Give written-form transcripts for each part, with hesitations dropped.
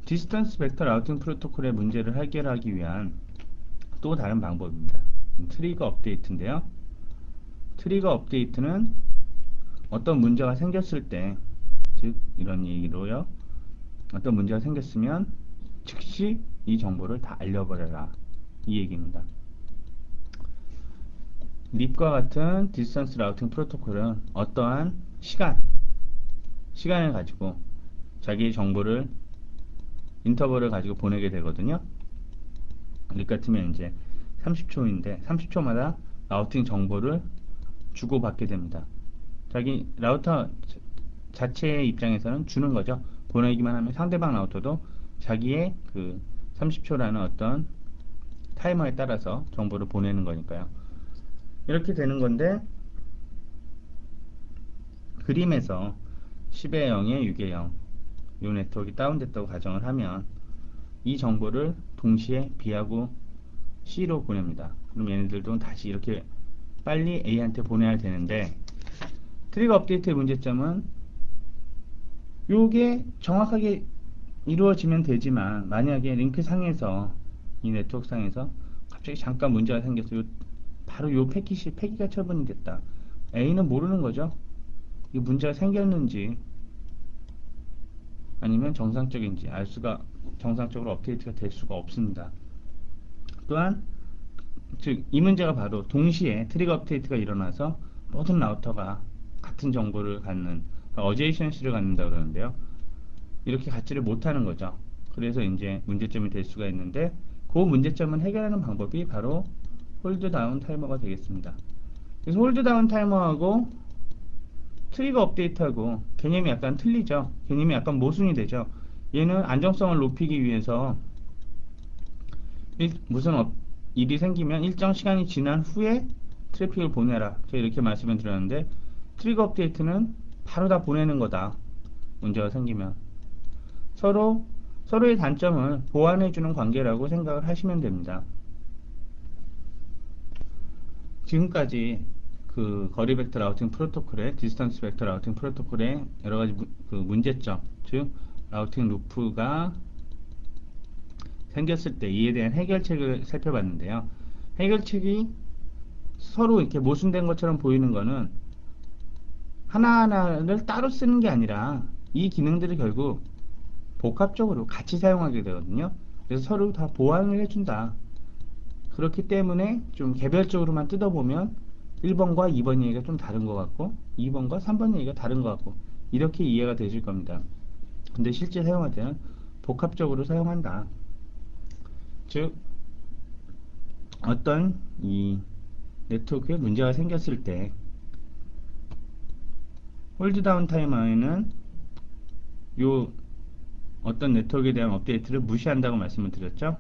디스턴스 벡터 라우팅 프로토콜의 문제를 해결하기 위한 또 다른 방법입니다. 트리거 업데이트인데요. 트리거 업데이트는 어떤 문제가 생겼을 때, 즉 이런 얘기로요. 어떤 문제가 생겼으면 즉시 이 정보를 다 알려버려라, 이 얘기입니다. 립과 같은 디스턴스 라우팅 프로토콜은 어떠한 시간을 가지고 자기의 정보를 인터벌을 가지고 보내게 되거든요. 립 같으면 이제 30초인데 30초마다 라우팅 정보를 주고받게 됩니다. 자기 라우터 자체의 입장에서는 주는 거죠. 보내기만 하면 상대방 라우터도 자기의 그 30초라는 어떤 타이머에 따라서 정보를 보내는 거니까요. 이렇게 되는 건데, 그림에서 10의 0에 6의 0, 이 네트워크가 다운됐다고 가정을 하면 이 정보를 동시에 B하고 C로 보냅니다. 그럼 얘네들도 다시 이렇게 빨리 A한테 보내야 되는데, 트리거 업데이트의 문제점은 요게 정확하게 이루어지면 되지만, 만약에 링크 상에서, 이 네트워크 상에서 갑자기 잠깐 문제가 생겼어요. 바로 요 패키가 처분이 됐다. A는 모르는 거죠. 이 문제가 생겼는지 아니면 정상적인지 정상적으로 업데이트가 될 수가 없습니다. 또한 즉 이 문제가 바로 동시에 트리거 업데이트가 일어나서 모든 라우터가 같은 정보를 갖는 어제이션시를 갖는다 그러는데요. 이렇게 갖지를 못하는 거죠. 그래서 이제 문제점이 될 수가 있는데, 그 문제점을 해결하는 방법이 바로 홀드 다운 타이머가 되겠습니다. 그래서 홀드 다운 타이머하고 트리거 업데이트하고 개념이 약간 틀리죠. 개념이 약간 모순이 되죠. 얘는 안정성을 높이기 위해서 무슨 일이 생기면 일정 시간이 지난 후에 트래픽을 보내라, 제가 이렇게 말씀을 드렸는데, 트리거 업데이트는 바로 다 보내는 거다, 문제가 생기면. 서로의 단점을 보완해주는 관계라고 생각을 하시면 됩니다. 지금까지 그 거리 벡터 라우팅 프로토콜의 디스턴스 벡터 라우팅 프로토콜의 여러 가지 그 문제점, 즉 라우팅 루프가 생겼을 때 이에 대한 해결책을 살펴봤는데요. 해결책이 서로 이렇게 모순된 것처럼 보이는 거는 하나하나를 따로 쓰는 게 아니라 이 기능들을 결국 복합적으로 같이 사용하게 되거든요. 그래서 서로 다 보완을 해준다. 그렇기 때문에 좀 개별적으로만 뜯어보면 1번과 2번 얘기가 좀 다른 것 같고 2번과 3번 얘기가 다른 것 같고 이렇게 이해가 되실 겁니다. 근데 실제 사용할 때는 복합적으로 사용한다. 즉 어떤 이 네트워크에 문제가 생겼을 때 홀드다운 타이머에는 요 어떤 네트워크에 대한 업데이트를 무시한다고 말씀을 드렸죠.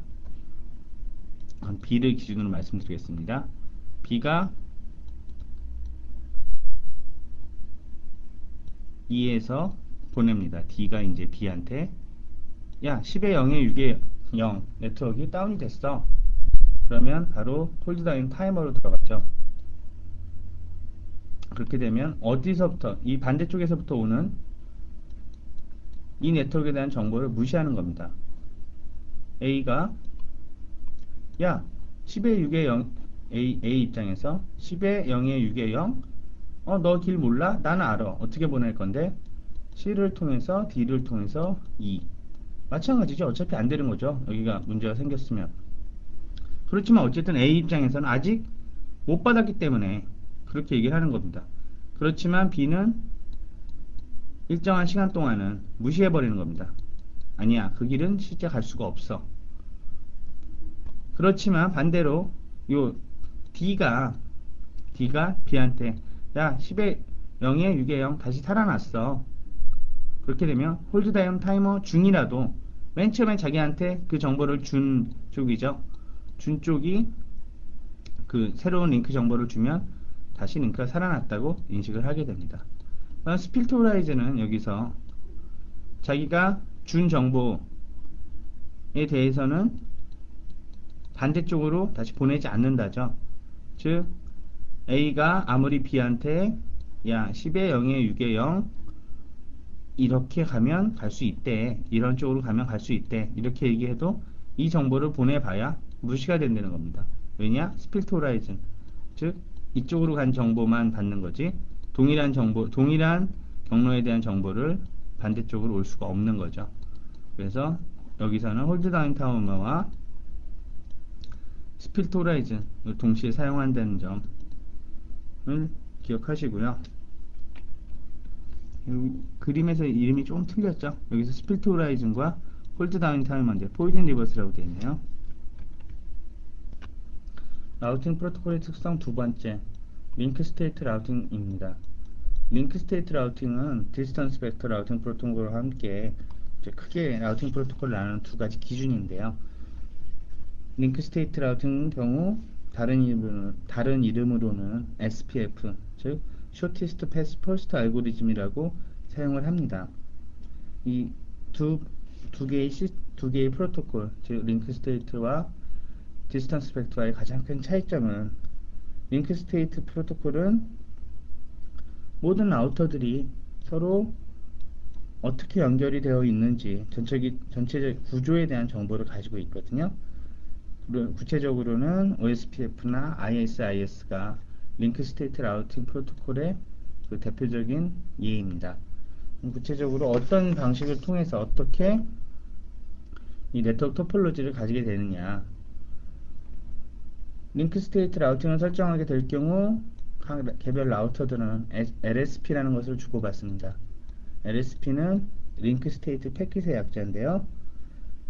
B를 기준으로 말씀드리겠습니다. B가 2에서 보냅니다. D가 이제 B한테 야 10의 0에 6의 0 네트워크가 다운이 됐어. 그러면 바로 홀드다운 타이머로 들어가죠. 그렇게 되면 어디서부터, 이 반대쪽에서부터 오는 이 네트워크에 대한 정보를 무시하는 겁니다. A가 야 10의 6의 0, A 입장에서 10의 0의 6의 0, 너 길 몰라? 나는 알아. 어떻게 보낼 건데? C를 통해서 D를 통해서 E. 마찬가지죠. 어차피 안 되는 거죠. 여기가 문제가 생겼으면. 그렇지만 어쨌든 A 입장에서는 아직 못 받았기 때문에 그렇게 얘기를 하는 겁니다. 그렇지만 B는 일정한 시간 동안은 무시해버리는 겁니다. 아니야, 그 길은 실제 갈 수가 없어. 그렇지만 반대로 요 D가 B한테 야 10의 0에 6의 0 다시 살아났어. 그렇게 되면 홀드다운 타이머 중이라도 맨 처음에 자기한테 그 정보를 준 쪽이죠. 준 쪽이 그 새로운 링크 정보를 주면 다시 링크가 살아났다고 인식을 하게 됩니다. 스필토라이즈는 여기서 자기가 준 정보에 대해서는 반대쪽으로 다시 보내지 않는다죠. 즉 A가 아무리 B한테 야 10의 0에 6의 0 이렇게 가면 갈 수 있대. 이런 쪽으로 가면 갈 수 있대. 이렇게 얘기해도 이 정보를 보내봐야 무시가 된다는 겁니다. 왜냐? 스필트 호라이즌. 즉, 이쪽으로 간 정보만 받는 거지. 동일한 정보, 동일한 경로에 대한 정보를 반대쪽으로 올 수가 없는 거죠. 그래서 여기서는 홀드 다운 타이머와 스필트 호라이즌을 동시에 사용한다는 점을 기억하시고요. 그림에서 이름이 조금 틀렸죠. 여기서 스필트 호라이즌과 홀드 다운 타임인데 포이즌 리버스라고 되어 있네요. 라우팅 프로토콜의 특성 두 번째, 링크 스테이트 라우팅입니다. 링크 스테이트 라우팅은 디스턴스 벡터 라우팅 프로토콜과 함께 크게 라우팅 프로토콜을 나누는 두 가지 기준인데요. 링크 스테이트 라우팅 경우 다른 이름으로는 SPF, 즉 Shortest Path First 알고리즘이라고 사용을 합니다. 이 두 개의 프로토콜, 즉 링크 스테이트와 디스턴스 벡터와의 가장 큰 차이점은, 링크 스테이트 프로토콜은 모든 라우터들이 서로 어떻게 연결이 되어 있는지 전체적 구조에 대한 정보를 가지고 있거든요. 구체적으로는 OSPF나 ISIS가 링크 스테이트 라우팅 프로토콜의 그 대표적인 예입니다. 구체적으로 어떤 방식을 통해서 어떻게 이 네트워크 토폴로지를 가지게 되느냐. 링크 스테이트 라우팅을 설정하게 될 경우 각 개별 라우터들은 LSP라는 것을 주고받습니다. LSP는 링크 스테이트 패킷의 약자인데요.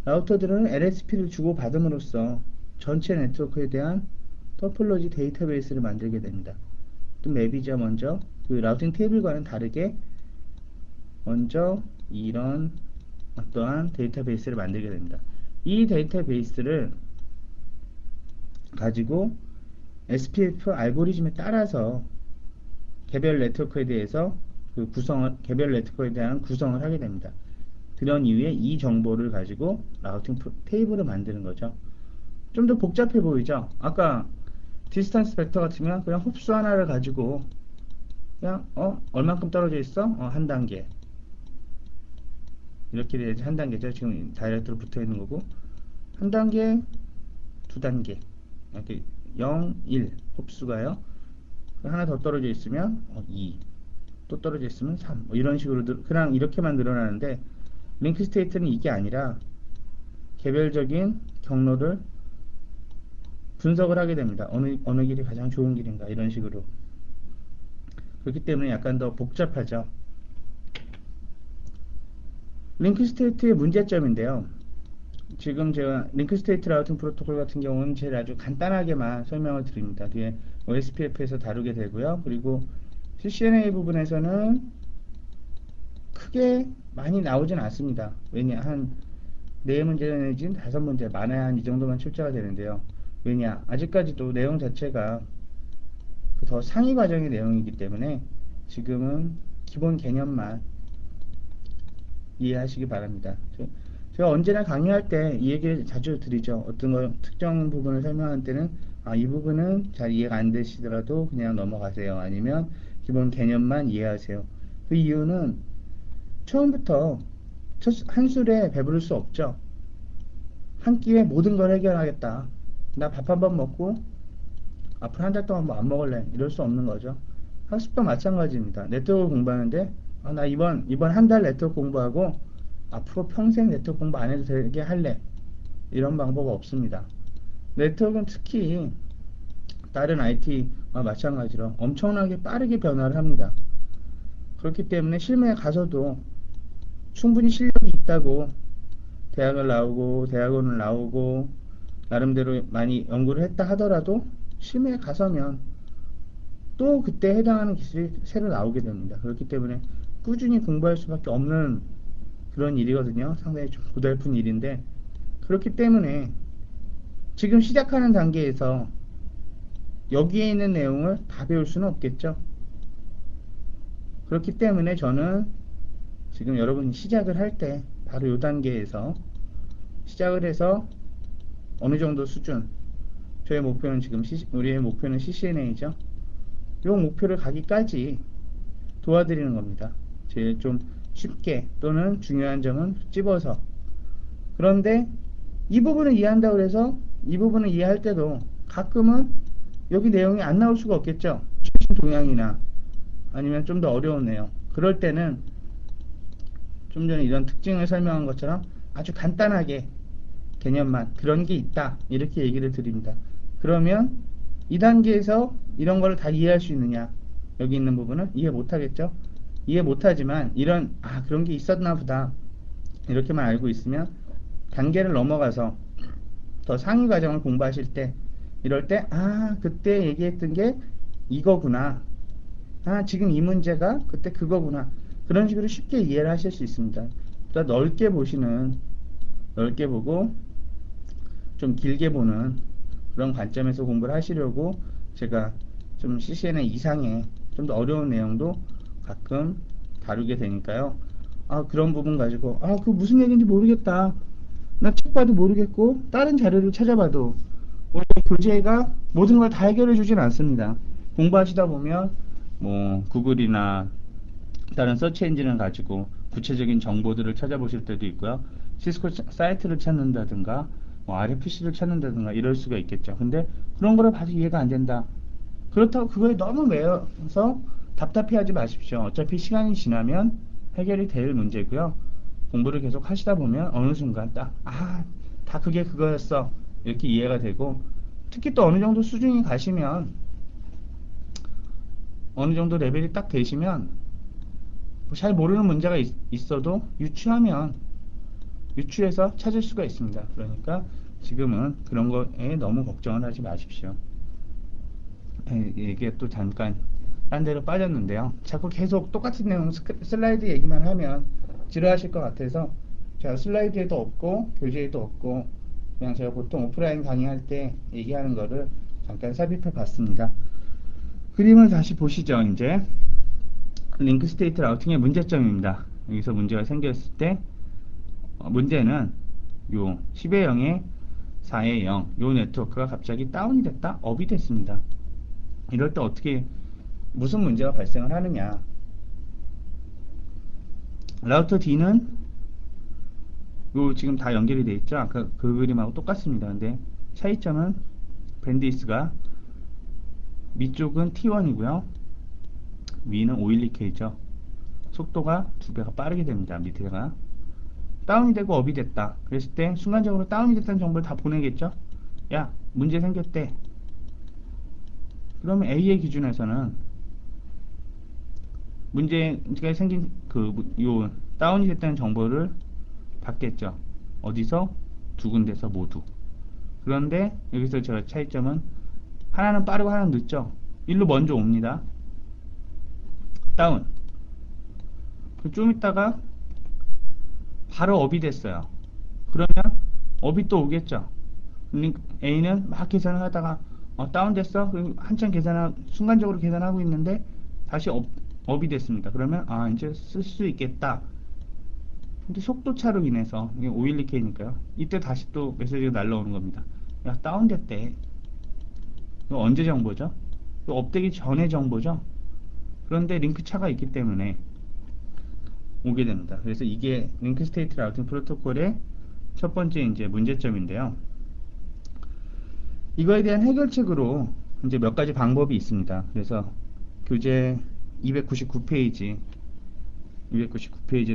라우터들은 LSP를 주고받음으로써 전체 네트워크에 대한 토폴로지 데이터베이스를 만들게 됩니다. 또 맵이죠. 먼저 그 라우팅 테이블과는 다르게 먼저 이런 어떠한 데이터베이스를 만들게 됩니다. 이 데이터베이스를 가지고 SPF 알고리즘에 따라서 개별 네트워크에 대해서 개별 네트워크에 대한 구성을 하게 됩니다. 그런 이유에 이 정보를 가지고 라우팅 테이블을 만드는 거죠. 좀 더 복잡해 보이죠? 아까 디스턴스 벡터 같으면 그냥 흡수 하나를 가지고 그냥 얼만큼 떨어져 있어? 한 단계. 이렇게 돼야지 한 단계죠. 지금 다이렉트로 붙어 있는 거고, 한 단계, 두 단계. 이렇게 0, 1 흡수가요. 하나 더 떨어져 있으면 2, 또 떨어져 있으면 3, 이런 식으로 그냥 이렇게만 늘어나는데, 링크 스테이트는 이게 아니라 개별적인 경로를 분석을 하게 됩니다. 어느 길이 가장 좋은 길인가, 이런 식으로. 그렇기 때문에 약간 더 복잡하죠. 링크 스테이트의 문제점인데요. 지금 제가 링크 스테이트 라우팅 프로토콜 같은 경우는 제일 아주 간단하게만 설명을 드립니다. 뒤에 OSPF에서 다루게 되고요. 그리고 CCNA 부분에서는 크게 많이 나오진 않습니다. 왜냐, 한 4문제 내지는 5문제, 많아야 한 이 정도만 출제가 되는데요. 왜냐, 아직까지도 내용 자체가 더 상위 과정의 내용이기 때문에 지금은 기본 개념만 이해하시기 바랍니다. 제가 언제나 강의할 때 이 얘기를 자주 드리죠. 어떤 거 특정 부분을 설명할 때는 이 부분은 잘 이해가 안 되시더라도 그냥 넘어가세요. 아니면 기본 개념만 이해하세요. 그 이유는 처음부터 한 술에 배부를 수 없죠. 한 끼에 모든 걸 해결하겠다. 나 밥 한 번 먹고 앞으로 한 달 동안 뭐 안 먹을래. 이럴 수 없는 거죠. 학습도 마찬가지입니다. 네트워크 공부하는데 나 이번 한 달 네트워크 공부하고 앞으로 평생 네트워크 공부 안 해도 되게 할래. 이런 방법 없습니다. 네트워크는 특히 다른 IT와 마찬가지로 엄청나게 빠르게 변화를 합니다. 그렇기 때문에 실무에 가서도 충분히 실력이 있다고 대학원을 나오고 나름대로 많이 연구를 했다 하더라도 실무에 가서면 또 그때 해당하는 기술이 새로 나오게 됩니다. 그렇기 때문에 꾸준히 공부할 수밖에 없는 그런 일이거든요. 상당히 좀 고달픈 일인데, 그렇기 때문에 지금 시작하는 단계에서 여기에 있는 내용을 다 배울 수는 없겠죠. 그렇기 때문에 저는 지금 여러분이 시작을 할 때 바로 이 단계에서 시작을 해서 어느 정도 수준, 저의 목표는 지금 우리의 목표는 CCNA죠. 이 목표를 가기까지 도와드리는 겁니다. 제일 좀 쉽게 또는 중요한 점은 찝어서. 그런데 이 부분을 이해한다고 해서 이 부분을 이해할 때도 가끔은 여기 내용이 안 나올 수가 없겠죠. 최신 동향이나 아니면 좀 더 어려운 내용. 그럴 때는 좀 전에 이런 특징을 설명한 것처럼 아주 간단하게 개념만 그런 게 있다 이렇게 얘기를 드립니다. 그러면 이 단계에서 이런 거를 다 이해할 수 있느냐? 여기 있는 부분은 이해 못하겠죠? 이해 못하지만 이런 그런 게 있었나 보다 이렇게만 알고 있으면 단계를 넘어가서 더 상위 과정을 공부하실 때 이럴 때 그때 얘기했던 게 이거구나. 지금 이 문제가 그때 그거구나. 그런 식으로 쉽게 이해를 하실 수 있습니다. 또 넓게 보고 좀 길게 보는 그런 관점에서 공부를 하시려고 제가 좀 CCNA 이상의 좀 더 어려운 내용도 가끔 다루게 되니까요. 그런 부분 가지고 그 무슨 얘기인지 모르겠다. 나 책 봐도 모르겠고 다른 자료를 찾아봐도 우리 교재가 모든 걸 다 해결해 주진 않습니다. 공부하시다 보면 뭐 구글이나 다른 서치 엔진을 가지고 구체적인 정보들을 찾아보실 때도 있고요. 시스코 사이트를 찾는다든가 뭐 RFC를 찾는다든가 이럴 수가 있겠죠. 근데 그런 거를 봐도 이해가 안 된다. 그렇다고 그거에 너무 매여서 답답해하지 마십시오. 어차피 시간이 지나면 해결이 될 문제고요. 공부를 계속 하시다 보면 어느 순간 다 그게 그거였어. 이렇게 이해가 되고 특히 또 어느 정도 수준이 가시면 어느 정도 레벨이 딱 되시면 잘 모르는 문제가 있어도 유추해서 찾을 수가 있습니다. 그러니까 지금은 그런 거에 너무 걱정을 하지 마십시오. 이게 또 잠깐 딴 데로 빠졌는데요. 자꾸 계속 똑같은 내용 슬라이드 얘기만 하면 지루하실 것 같아서 제가 슬라이드에도 없고 교재에도 없고 그냥 제가 보통 오프라인 강의할 때 얘기하는 거를 잠깐 삽입해 봤습니다. 그림을 다시 보시죠. 이제 링크 스테이트 라우팅의 문제점입니다. 여기서 문제가 생겼을 때 문제는 요 10의 0에 4의 0 요 네트워크가 갑자기 다운이 됐다 업이 됐습니다. 이럴 때 어떻게 무슨 문제가 발생을 하느냐. 라우터 D는 요 지금 다 연결이 되어 있죠. 아까 그 그림하고 똑같습니다. 근데 차이점은 밴드위스가 위쪽은 T1이고요. 위는 512K죠. 속도가 2배가 빠르게 됩니다. 밑에가 다운이 되고 업이 됐다. 그랬을 때 순간적으로 다운이 됐다는 정보를 다 보내겠죠. 야, 문제 생겼대. 그러면 A의 기준에서는 문제가 생긴 요 다운이 됐다는 정보를 받겠죠. 어디서? 두 군데서 모두. 그런데 여기서 저 차이점은 하나는 빠르고 하나는 늦죠. 일로 먼저 옵니다. 다운. 좀 있다가 바로 업이 됐어요. 그러면 업이 또 오겠죠. A는 막 계산을 하다가 다운됐어? 한참 순간적으로 계산하고 있는데 다시 업이 됐습니다. 그러면 이제 쓸 수 있겠다. 근데 속도 차로 인해서 이게 512K니까요. 이때 다시 또 메시지가 날라오는 겁니다. 야, 다운됐대. 이거 언제 정보죠? 이거 업되기 전에 정보죠? 그런데 링크 차가 있기 때문에 오게 됩니다. 그래서 이게 링크 스테이트 라우팅 프로토콜의 첫 번째 이제 문제점인데요. 이거에 대한 해결책으로 이제 몇 가지 방법이 있습니다. 그래서 교재 299페이지를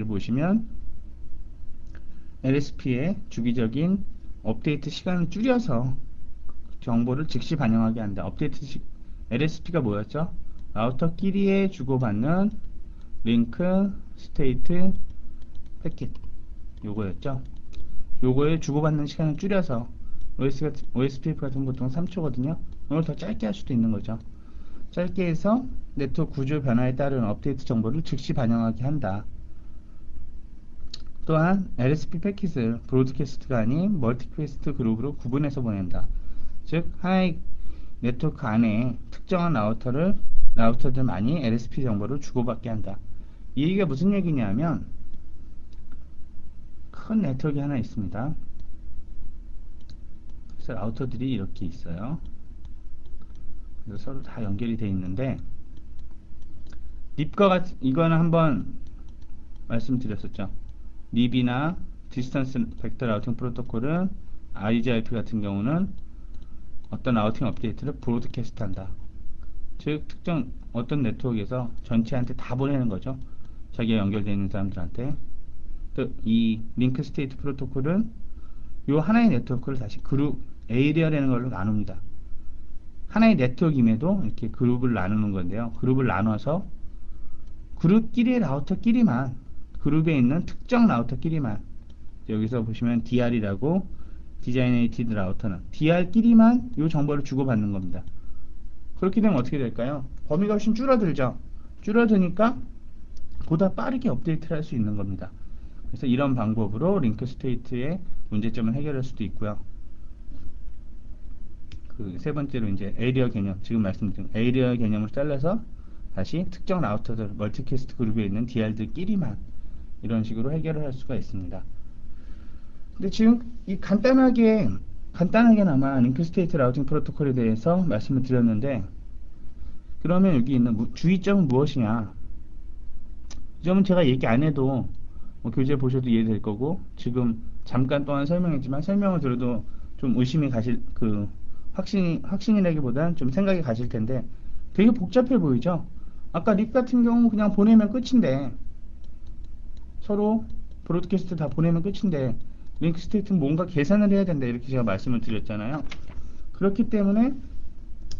보시면 LSP의 주기적인 업데이트 시간을 줄여서 정보를 즉시 반영하게 한다. LSP가 뭐였죠? 라우터끼리에 주고받는 링크 스테이트 패킷 요거였죠. 요거에 주고받는 시간을 줄여서 OSPF 같은 건 보통 3초거든요. 이걸 더 짧게 할 수도 있는 거죠. 짧게 해서 네트워크 구조 변화에 따른 업데이트 정보를 즉시 반영하게 한다. 또한 LSP 패킷을 브로드캐스트가 아닌 멀티캐스트 그룹으로 구분해서 보낸다. 즉 하나의 네트워크 안에 특정한 라우터들만이 LSP 정보를 주고받게 한다. 이 얘기가 무슨 얘기냐면 큰 네트워크가 하나 있습니다. 그래서 라우터들이 이렇게 있어요. 그래서 서로 다 연결이 되어 있는데 이거는 한번 말씀드렸었죠. 립이나 디스턴스 벡터 라우팅 프로토콜은 RGIP 같은 경우는 어떤 라우팅 업데이트를 브로드캐스트 한다. 즉 특정 어떤 네트워크에서 전체한테 다 보내는 거죠. 자기가 연결되어 있는 사람들한테. 또 이 링크 스테이트 프로토콜은 이 하나의 네트워크를 다시 그룹 에이리어라는 걸로 나눕니다. 하나의 네트워크임에도 이렇게 그룹을 나누는 건데요. 그룹을 나눠서 그룹끼리의 라우터끼리만, 그룹에 있는 특정 라우터끼리만, 여기서 보시면 DR이라고 디자이네이티드 라우터는 DR끼리만 이 정보를 주고받는 겁니다. 그렇게 되면 어떻게 될까요? 범위가 훨씬 줄어들죠. 줄어드니까 보다 빠르게 업데이트를 할 수 있는 겁니다. 그래서 이런 방법으로 링크 스테이트의 문제점을 해결할 수도 있고요. 그 세 번째로 이제 에리어 개념, 지금 말씀드린 에리어 개념을 잘라서 다시 특정 라우터들, 멀티캐스트 그룹에 있는 DR들끼리만 이런 식으로 해결을 할 수가 있습니다. 근데 지금 이 간단하게나마 링크 스테이트 라우팅 프로토콜에 대해서 말씀을 드렸는데, 그러면 여기 있는 주의점은 무엇이냐? 이 점은 제가 얘기 안 해도 뭐 교재 보셔도 이해될 거고, 지금 잠깐 동안 설명했지만 설명을 들어도 좀 의심이 가실, 확신이라기보단 좀 생각이 가실 텐데 되게 복잡해 보이죠? 아까 립 같은 경우 그냥 보내면 끝인데, 서로 브로드캐스트 다 보내면 끝인데 링크 스테이트는 뭔가 계산을 해야 된다, 이렇게 제가 말씀을 드렸잖아요. 그렇기 때문에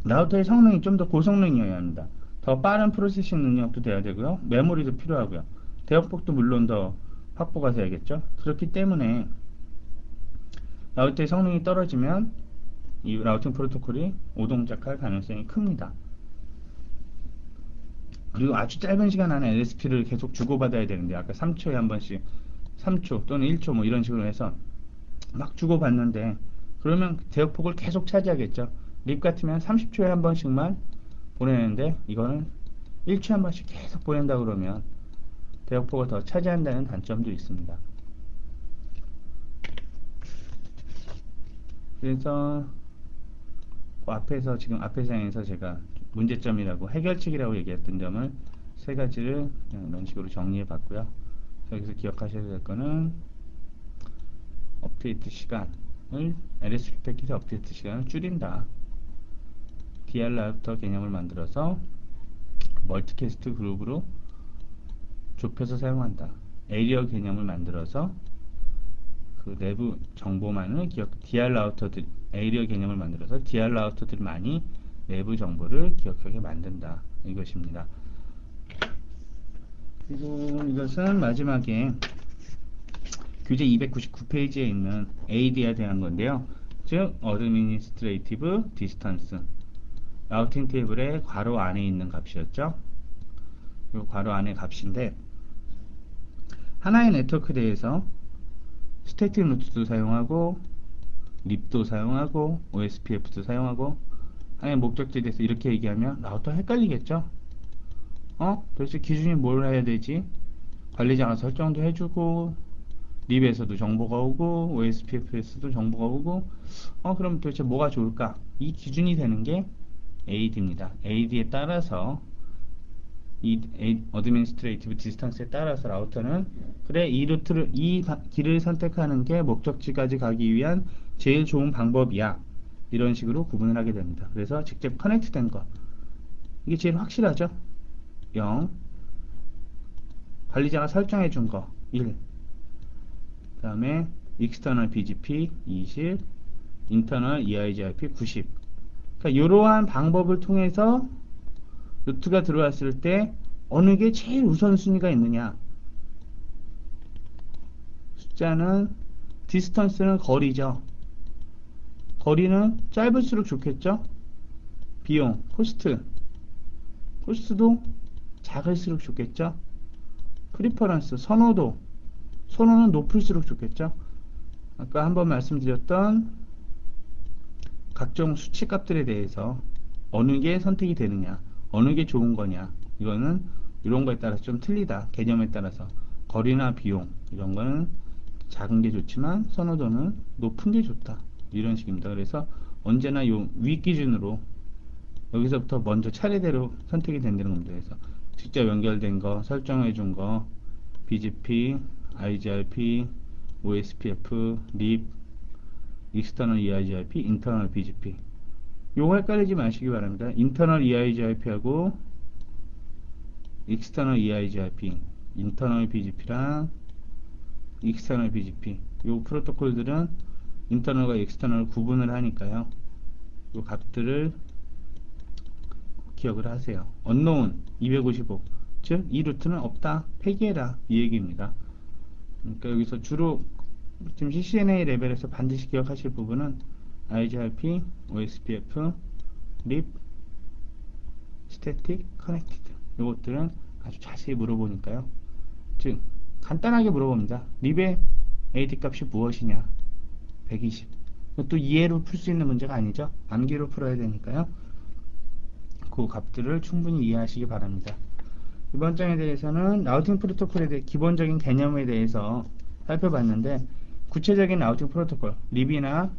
라우터의 성능이 좀 더 고성능이어야 합니다. 더 빠른 프로세싱 능력도 돼야 되고요. 메모리도 필요하고요. 대역폭도 물론 더 확보가 돼야겠죠. 그렇기 때문에 라우터의 성능이 떨어지면 이 라우팅 프로토콜이 오동작할 가능성이 큽니다. 그리고 아주 짧은 시간 안에 LSP를 계속 주고받아야 되는데, 아까 3초에 한 번씩 3초 또는 1초 뭐 이런 식으로 해서 막 주고받는데, 그러면 대역폭을 계속 차지하겠죠. 립 같으면 30초에 한 번씩만 보내는데 이거는 1초에 한 번씩 계속 보낸다 그러면 대역폭을 더 차지한다는 단점도 있습니다. 그래서 앞에서, 지금 앞에 장에서 제가 문제점이라고, 해결책이라고 얘기했던 점을 세 가지를 그냥 이런 식으로 정리해 봤고요. 여기서 기억하셔야 될 거는 업데이트 시간을, LSP 패킷의 업데이트 시간을 줄인다. DR 라우터 개념을 만들어서 멀티캐스트 그룹으로 좁혀서 사용한다. 에리어 개념을 만들어서 그 내부 정보만을 DR 라우터들, 에리어 개념을 만들어서 DR 라우터들만이 내부 정보를 기억하게 만든다. 이것입니다. 그리고 이것은 마지막에 교재 299페이지에 있는 AD에 대한 건데요. 즉, Administrative Distance. 라우팅 테이블의 괄호 안에 있는 값이었죠. 이 괄호 안의 값인데, 하나의 네트워크에 대해서 스태틱 루트도 사용하고 립도 사용하고 OSPF도 사용하고 하나의 목적지에 대해서 이렇게 얘기하면 라우터 헷갈리겠죠? 도대체 기준이 뭘 해야 되지? 관리자가 설정도 해주고 립에서도 정보가 오고 OSPF에서도 정보가 오고, 그럼 도대체 뭐가 좋을까? 이 기준이 되는 게 AD입니다. AD에 따라서 이 어드미니스트레이티브 디스턴스에 따라서 라우터는, 그래, 이 루트를, 이 길을 선택하는 게 목적지까지 가기 위한 제일 좋은 방법이야, 이런 식으로 구분을 하게 됩니다. 그래서 직접 커넥트 된 거, 이게 제일 확실하죠. 0, 관리자가 설정해 준 거 1, 그 다음에 external BGP 20, internal EIGRP 90. 그러니까 이러한 방법을 통해서 루트가 들어왔을 때 어느 게 제일 우선순위가 있느냐. 숫자는, 디스턴스는 거리죠. 거리는 짧을수록 좋겠죠. 비용, 코스트도 작을수록 좋겠죠. 프리퍼런스, 선호는 높을수록 좋겠죠. 아까 한번 말씀드렸던 각종 수치값들에 대해서 어느 게 선택이 되느냐, 어느 게 좋은 거냐, 이거는 이런 거에 따라서 좀 틀리다. 개념에 따라서 거리나 비용 이런 거는 작은 게 좋지만 선호도는 높은 게 좋다, 이런 식입니다. 그래서 언제나 요 위 기준으로 여기서부터 먼저 차례대로 선택이 된다는 겁니다. 그래서 직접 연결된 거, 설정해 준 거, BGP, IGRP, OSPF, RIP, External EIGRP, Internal BGP. 요거 헷갈리지 마시기 바랍니다. Internal EIGRP하고 External EIGRP, Internal BGP랑 External BGP. 요 프로토콜들은 인터널과 엑스터널 구분을 하니까요. 요 값들을 기억을 하세요. unknown 255, 즉 이 루트는 없다, 폐기해라, 이 얘기입니다. 그러니까 여기서 주로 지금 CCNA 레벨에서 반드시 기억하실 부분은 IGRP, OSPF, RIP, Static, Connected. 요것들은 아주 자세히 물어보니까요. 즉 간단하게 물어봅니다. RIP의 AD 값이 무엇이냐? 120. 또 이해로 풀 수 있는 문제가 아니죠. 암기로 풀어야 되니까요. 그 값들을 충분히 이해하시기 바랍니다. 이번 장에 대해서는 라우팅 프로토콜에 대해 기본적인 개념에 대해서 살펴봤는데, 구체적인 라우팅 프로토콜, 립이나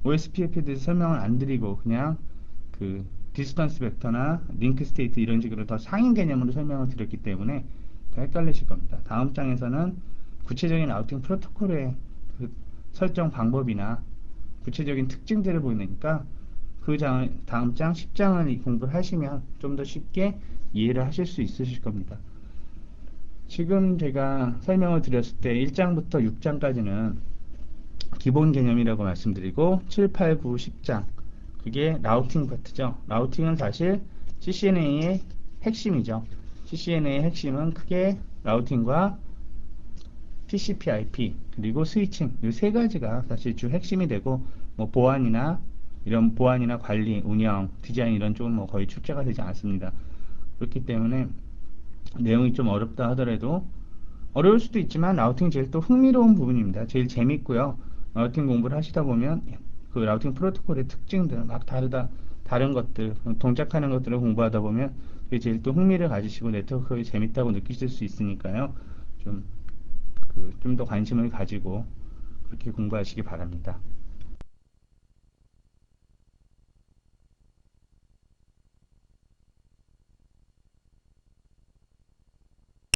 OSPF에 대해서 설명을 안 드리고 그냥 그 디스턴스 벡터나 링크 스테이트 이런 식으로 더 상인 개념으로 설명을 드렸기 때문에 더 헷갈리실 겁니다. 다음 장에서는 구체적인 라우팅 프로토콜의 그 설정 방법이나 구체적인 특징들을 보이니까 그 다음 장 10장을 공부를 하시면 좀 더 쉽게 이해를 하실 수 있으실 겁니다. 지금 제가 설명을 드렸을 때 1장부터 6장까지는 기본 개념이라고 말씀드리고 7, 8, 9, 10장 그게 라우팅 파트죠. 라우팅은 사실 CCNA의 핵심이죠. CCNA의 핵심은 크게 라우팅과 TCP/IP 그리고 스위칭 이 세 가지가 사실 주 핵심이 되고, 뭐 보안이나 이런 보안이나 관리, 운영, 디자인 이런 쪽은 뭐 거의 출제가 되지 않습니다. 그렇기 때문에 내용이 좀 어렵다 하더라도, 어려울 수도 있지만 라우팅이 제일 또 흥미로운 부분입니다. 제일 재밌고요. 라우팅 공부를 하시다 보면 그 라우팅 프로토콜의 특징들 막 다른 것들, 동작하는 것들을 공부하다 보면 그게 제일 또 흥미를 가지시고 네트워크가 재밌다고 느끼실 수 있으니까요. 좀 더 관심을 가지고 그렇게 공부하시기 바랍니다.